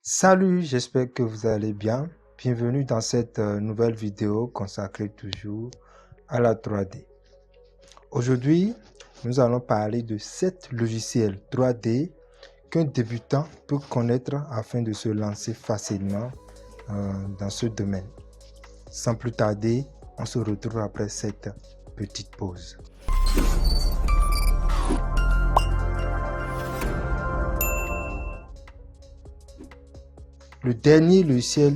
Salut, j'espère que vous allez bien. Bienvenue dans cette nouvelle vidéo consacrée toujours à la 3D. Aujourd'hui, nous allons parler de 7 logiciels 3D qu'un débutant peut connaître afin de se lancer facilement dans ce domaine. Sans plus tarder, on se retrouve après cette petite pause. Le dernier logiciel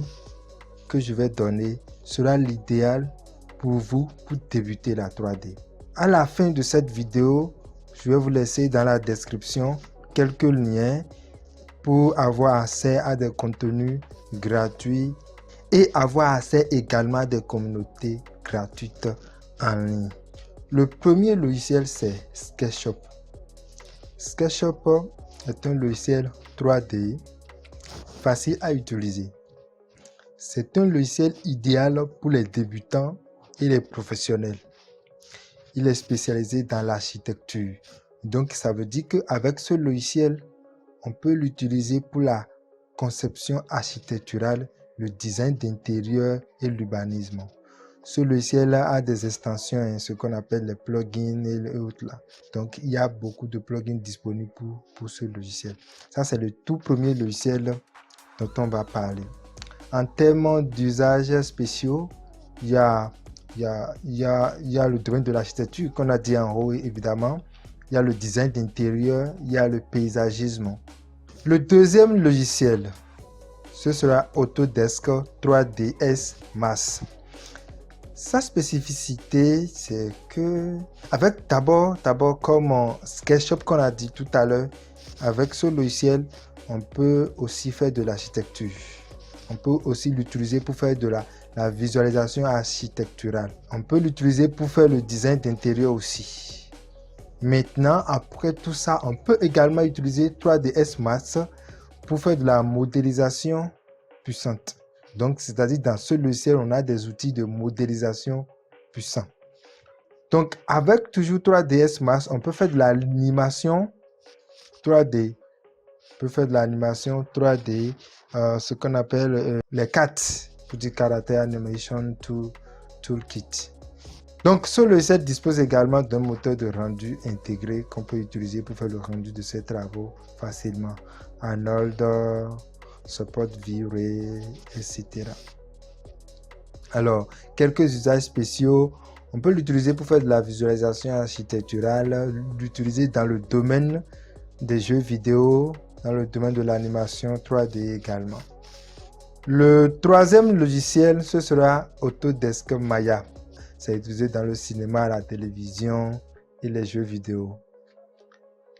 que je vais donner sera l'idéal pour vous pour débuter la 3D. À la fin de cette vidéo, je vais vous laisser dans la description quelques liens pour avoir accès à des contenus gratuits et avoir accès également à des communautés gratuites en ligne. Le premier logiciel, c'est SketchUp. SketchUp est un logiciel 3D facile à utiliser. C'est un logiciel idéal pour les débutants et les professionnels. Il est spécialisé dans l'architecture. Donc, ça veut dire qu'avec ce logiciel, on peut l'utiliser pour la conception architecturale, le design d'intérieur et l'urbanisme. Ce logiciel a des extensions, ce qu'on appelle les plugins et autres là. Donc, il y a beaucoup de plugins disponibles pour ce logiciel. Ça, c'est le tout premier logiciel dont on va parler. En termes d'usages spéciaux, il y a le domaine de l'architecture qu'on a dit en haut évidemment. Il y a le design d'intérieur, il y a le paysagisme. Le deuxième logiciel, ce sera Autodesk 3ds Max. Sa spécificité, c'est que, avec d'abord comme SketchUp qu'on a dit tout à l'heure, avec ce logiciel, on peut aussi faire de l'architecture. On peut aussi l'utiliser pour faire de la visualisation architecturale. On peut l'utiliser pour faire le design d'intérieur aussi. Maintenant, après tout ça, on peut également utiliser 3ds Max pour faire de la modélisation puissante. Donc, c'est-à-dire dans ce logiciel, on a des outils de modélisation puissants. Donc, avec toujours 3ds Max, on peut faire de l'animation 3D. On peut faire de l'animation 3D, ce qu'on appelle les CAT, pour dire Character Animation Toolkit. Donc, ce logiciel dispose également d'un moteur de rendu intégré qu'on peut utiliser pour faire le rendu de ses travaux facilement. Arnold, Support V-Ray, etc. Alors, quelques usages spéciaux. On peut l'utiliser pour faire de la visualisation architecturale, l'utiliser dans le domaine des jeux vidéo, dans le domaine de l'animation 3D également. Le troisième logiciel, ce sera Autodesk Maya. C'est utilisé dans le cinéma, la télévision et les jeux vidéo.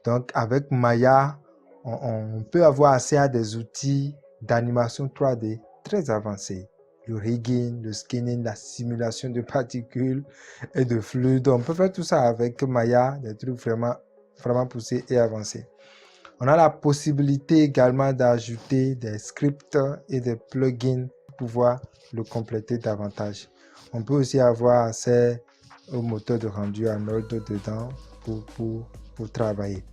Donc avec Maya, on peut avoir accès à des outils d'animation 3D très avancés. Le rigging, le skinning, la simulation de particules et de fluides. On peut faire tout ça avec Maya, des trucs vraiment poussés et avancés. On a la possibilité également d'ajouter des scripts et des plugins pour pouvoir le compléter davantage. On peut aussi avoir accès au moteur de rendu Arnold dedans pour travailler.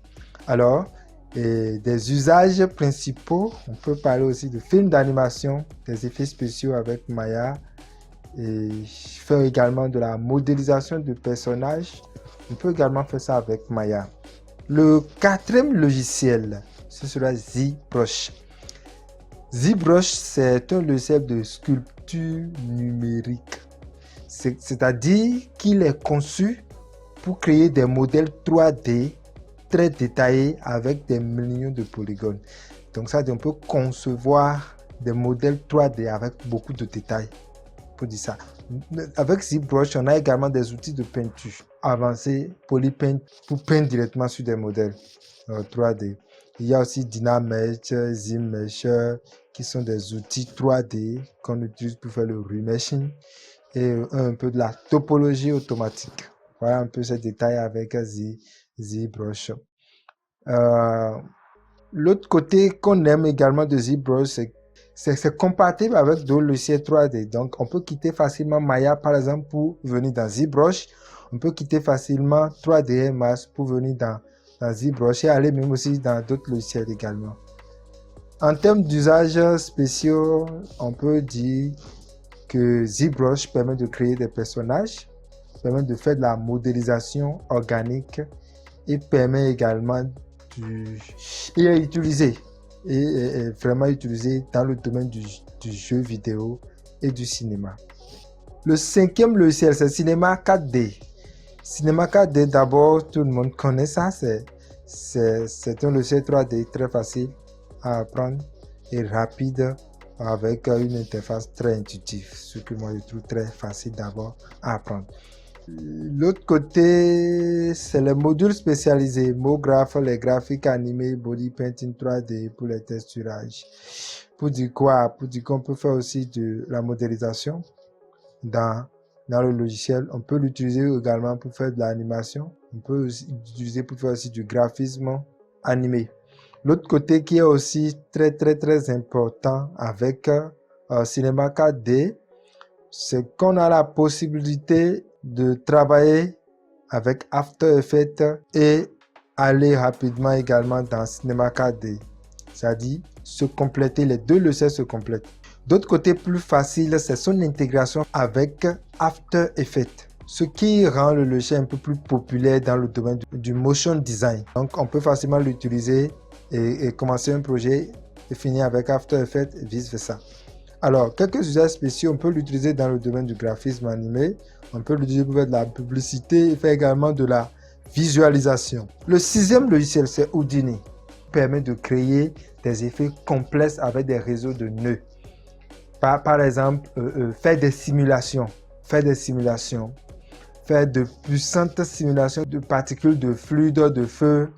Alors, des usages principaux, on peut parler aussi de films d'animation, des effets spéciaux avec Maya, et faire également de la modélisation de personnages. On peut également faire ça avec Maya. Le quatrième logiciel, ce sera ZBrush. ZBrush, c'est un logiciel de sculpture numérique. C'est-à-dire qu'il est conçu pour créer des modèles 3D très détaillés avec des millions de polygones. Donc ça, on peut concevoir des modèles 3D avec beaucoup de détails. Pour dire ça. Avec ZBrush, on a également des outils de peinture avancés, Polypaint, pour peindre directement sur des modèles 3D. Il y a aussi Dynamesh, ZMesh, qui sont des outils 3D qu'on utilise pour faire le remeshing et un peu de la topologie automatique. Voilà un peu ces détails avec ZBrush. L'autre côté qu'on aime également de ZBrush, c'est compatible avec d'autres logiciels 3D. Donc, on peut quitter facilement Maya, par exemple, pour venir dans ZBrush. On peut quitter facilement 3ds Max pour venir dans ZBrush et aller même aussi dans d'autres logiciels également. En termes d'usages spéciaux, on peut dire que ZBrush permet de créer des personnages, permet de faire de la modélisation organique et permet également il est utilisé et est vraiment utilisé dans le domaine du jeu vidéo et du cinéma. Le cinquième logiciel, c'est Cinema 4D. Cinema 4D, d'abord, tout le monde connaît ça. C'est un logiciel 3D très facile à apprendre et rapide avec une interface très intuitive, ce que moi je trouve très facile d'abord à apprendre. L'autre côté, c'est les modules spécialisés, MoGraph, les graphiques animés, Body Painting 3D pour les texturages. Pour dire quoi? Pour dire qu'on peut faire aussi de la modélisation dans le logiciel. On peut l'utiliser également pour faire de l'animation. On peut l'utiliser pour faire aussi du graphisme animé. L'autre côté qui est aussi très important avec Cinema 4D, c'est qu'on a la possibilité de travailler avec After Effects et aller rapidement également dans Cinema 4D. C'est-à-dire se compléter, les deux logiciels se complètent. D'autre côté, plus facile, c'est son intégration avec After Effects, ce qui rend le logiciel un peu plus populaire dans le domaine du motion design. Donc, on peut facilement l'utiliser et commencer un projet et finir avec After Effects et vice versa. Alors, quelques usages spéciaux, on peut l'utiliser dans le domaine du graphisme animé, on peut l'utiliser pour faire de la publicité et faire également de la visualisation. Le sixième logiciel, c'est Houdini, qui permet de créer des effets complexes avec des réseaux de nœuds. Par exemple, faire des simulations, faire de puissantes simulations de particules, de fluides, de feu,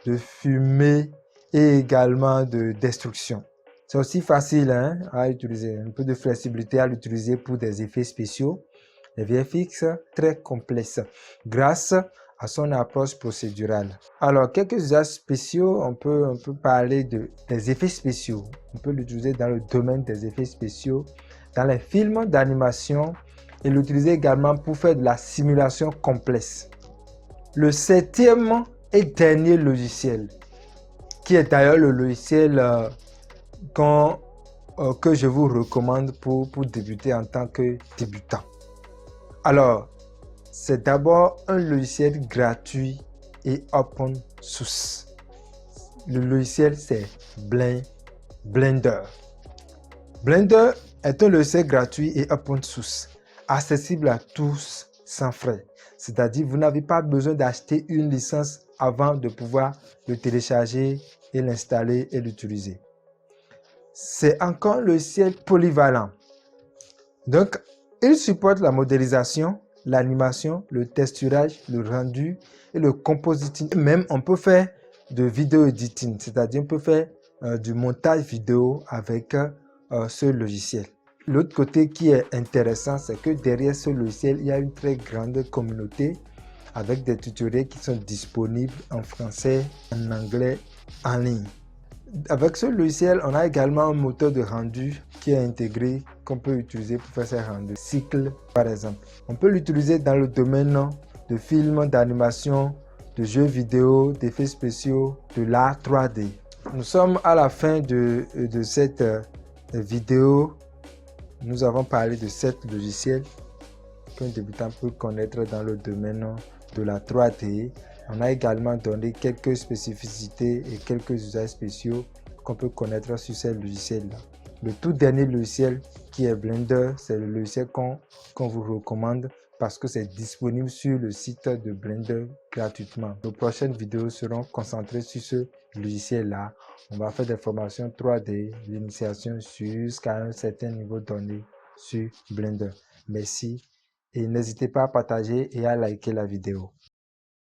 de fumée et également de destruction. C'est aussi facile à utiliser, un peu de flexibilité à l'utiliser pour des effets spéciaux, des VFX très complexes, grâce à son approche procédurale. Alors, quelques usages spéciaux, on peut parler des effets spéciaux. On peut l'utiliser dans le domaine des effets spéciaux, dans les films d'animation et l'utiliser également pour faire de la simulation complexe. Le septième et dernier logiciel, qui est d'ailleurs le logiciel que je vous recommande pour débuter en tant que débutant. Alors, c'est d'abord un logiciel gratuit et open source. Le logiciel, c'est Blender. Blender est un logiciel gratuit et open source, accessible à tous sans frais. C'est-à-dire, vous n'avez pas besoin d'acheter une licence avant de pouvoir le télécharger et l'installer et l'utiliser. C'est encore un logiciel polyvalent. Donc, il supporte la modélisation, l'animation, le texturage, le rendu et le compositing. Même, on peut faire de vidéo editing, c'est-à-dire on peut faire du montage vidéo avec ce logiciel. L'autre côté qui est intéressant, c'est que derrière ce logiciel, il y a une très grande communauté avec des tutoriels qui sont disponibles en français, en anglais, en ligne. Avec ce logiciel, on a également un moteur de rendu qui est intégré, qu'on peut utiliser pour faire ces rendus. Cycle, par exemple. On peut l'utiliser dans le domaine de films, d'animation, de jeux vidéo, d'effets spéciaux, de l'art 3D. Nous sommes à la fin de cette vidéo. Nous avons parlé de 7 logiciels qu'un débutant peut connaître dans le domaine de la 3D. On a également donné quelques spécificités et quelques usages spéciaux qu'on peut connaître sur ces logiciels-là. Le tout dernier logiciel qui est Blender, c'est le logiciel qu'on vous recommande parce que c'est disponible sur le site de Blender gratuitement. Nos prochaines vidéos seront concentrées sur ce logiciel-là. On va faire des formations 3D, l'initiation jusqu'à un certain niveau donné sur Blender. Merci et n'hésitez pas à partager et à liker la vidéo.